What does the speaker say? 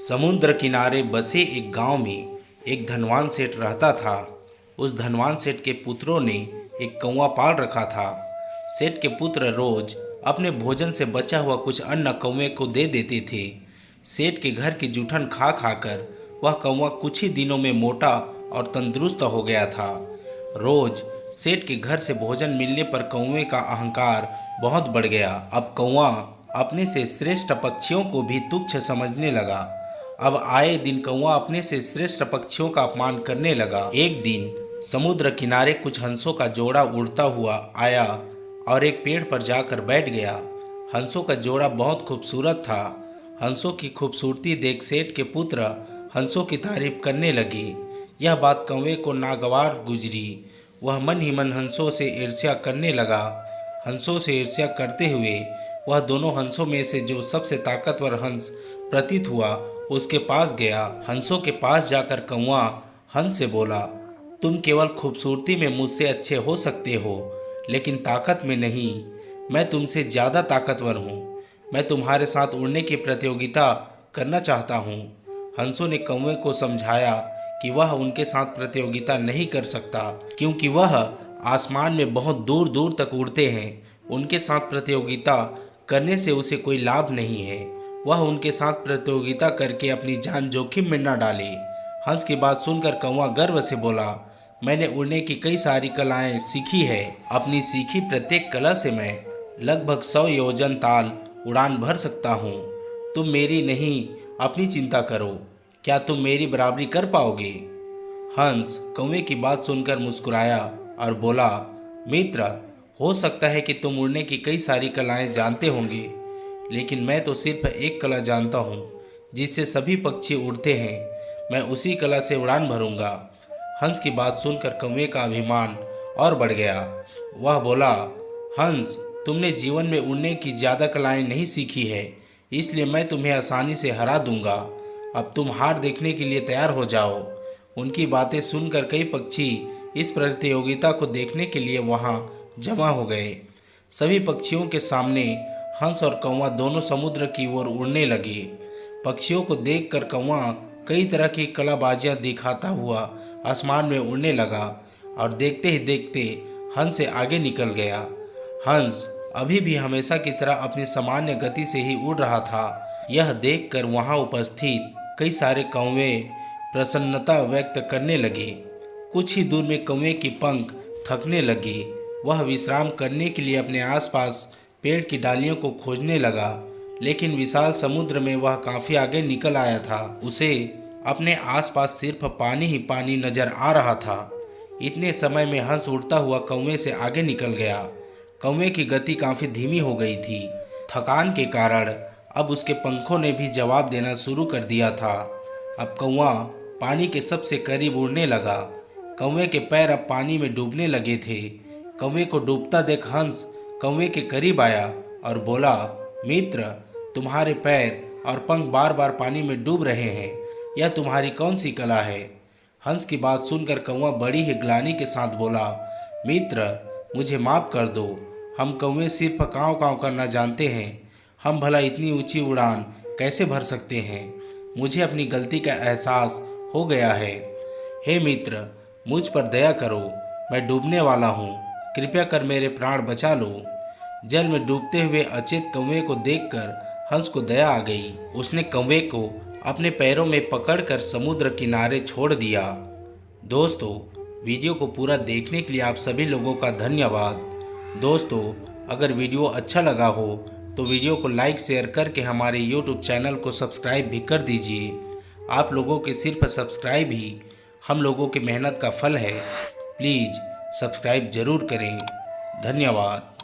समुद्र किनारे बसे एक गांव में एक धनवान सेठ रहता था। उस धनवान सेठ के पुत्रों ने एक कौवा पाल रखा था। सेठ के पुत्र रोज अपने भोजन से बचा हुआ कुछ अन्न कौवे को दे देते थे। सेठ के घर की जूठन खा खाकर वह कौवा कुछ ही दिनों में मोटा और तंदुरुस्त हो गया था। रोज सेठ के घर से भोजन मिलने पर कौवे का अहंकार बहुत बढ़ गया। अब कौवा अपने से श्रेष्ठ पक्षियों को भी तुच्छ समझने लगा। अब आए दिन कौवा अपने से श्रेष्ठ पक्षियों का अपमान करने लगा। एक दिन समुद्र किनारे कुछ हंसों का जोड़ा उड़ता हुआ आया और एक पेड़ पर जाकर बैठ गया। हंसों का जोड़ा बहुत खूबसूरत था। हंसों की खूबसूरती देख सेठ के पुत्र हंसों की तारीफ करने लगे। यह बात कौवे को नागवार गुजरी। वह मन ही मन हंसों से ईर्ष्या करने लगा। हंसों से ईर्ष्या करते हुए वह दोनों हंसों में से जो सबसे ताकतवर हंस प्रतीत हुआ उसके पास गया। हंसों के पास जाकर कौवा हंस से बोला, तुम केवल खूबसूरती में मुझसे अच्छे हो सकते हो, लेकिन ताकत में नहीं। मैं तुमसे ज़्यादा ताकतवर हूँ। मैं तुम्हारे साथ उड़ने की प्रतियोगिता करना चाहता हूँ। हंसों ने कौवे को समझाया कि वह उनके साथ प्रतियोगिता नहीं कर सकता, क्योंकि वह आसमान में बहुत दूर दूर तक उड़ते हैं। उनके साथ प्रतियोगिता करने से उसे कोई लाभ नहीं है। वह उनके साथ प्रतियोगिता करके अपनी जान जोखिम में न डाले। हंस की बात सुनकर कौवा गर्व से बोला, मैंने उड़ने की कई सारी कलाएं सीखी है। अपनी सीखी प्रत्येक कला से मैं लगभग 100 योजन ताल उड़ान भर सकता हूँ। तुम मेरी नहीं, अपनी चिंता करो। क्या तुम मेरी बराबरी कर पाओगे? हंस कौवे की बात सुनकर मुस्कुराया और बोला, मित्र, हो सकता है कि तुम उड़ने की कई सारी कलाएं जानते होंगे, लेकिन मैं तो सिर्फ एक कला जानता हूँ जिससे सभी पक्षी उड़ते हैं। मैं उसी कला से उड़ान भरूंगा। हंस की बात सुनकर कौवे का अभिमान और बढ़ गया। वह बोला, हंस, तुमने जीवन में उड़ने की ज़्यादा कलाएं नहीं सीखी है, इसलिए मैं तुम्हें आसानी से हरा दूंगा। अब तुम हार देखने के लिए तैयार हो जाओ। उनकी बातें सुनकर कई पक्षी इस प्रतियोगिता को देखने के लिए वहां जमा हो गए। सभी पक्षियों के सामने हंस और कौवा दोनों समुद्र की ओर उड़ने लगे। पक्षियों को देखकर कौवा कई तरह की कलाबाजियां दिखाता हुआ आसमान में उड़ने लगा और देखते ही देखते हंस से आगे निकल गया। हंस अभी भी हमेशा की तरह अपनी सामान्य गति से ही उड़ रहा था। यह देखकर वहां उपस्थित कई सारे कौवे प्रसन्नता व्यक्त करने लगे। कुछ ही दूर में कौवे की पंख थकने लगी। वह विश्राम करने के लिए अपने आसपास पेड़ की डालियों को खोजने लगा, लेकिन विशाल समुद्र में वह काफी आगे निकल आया था। उसे अपने आसपास सिर्फ पानी ही पानी नजर आ रहा था। इतने समय में हंस उड़ता हुआ कौवे से आगे निकल गया। कौवे की गति काफी धीमी हो गई थी। थकान के कारण अब उसके पंखों ने भी जवाब देना शुरू कर दिया था। अब कौवा पानी के सबसे करीब उड़ने लगा। कौवे के पैर अब पानी में डूबने लगे थे। कौवे को डूबता देख हंस कौवे के करीब आया और बोला, मित्र, तुम्हारे पैर और पंख बार बार पानी में डूब रहे हैं। यह तुम्हारी कौन सी कला है? हंस की बात सुनकर कौवा बड़ी ही ग्लानि के साथ बोला, मित्र, मुझे माफ़ कर दो। हम कौवे सिर्फ काँव काँव करना जानते हैं। हम भला इतनी ऊंची उड़ान कैसे भर सकते हैं? मुझे अपनी गलती का एहसास हो गया है। हे मित्र, मुझ पर दया करो। मैं डूबने वाला हूँ। कृपया कर मेरे प्राण बचा लो। जल में डूबते हुए अचेत कौवे को देखकर हंस को दया आ गई। उसने कौवे को अपने पैरों में पकड़कर समुद्र किनारे छोड़ दिया। दोस्तों, वीडियो को पूरा देखने के लिए आप सभी लोगों का धन्यवाद। दोस्तों, अगर वीडियो अच्छा लगा हो तो वीडियो को लाइक शेयर करके हमारे YouTube चैनल को सब्सक्राइब भी कर दीजिए। आप लोगों के सिर्फ सब्सक्राइब ही हम लोगों की मेहनत का फल है। प्लीज़ सब्सक्राइब ज़रूर करें। धन्यवाद।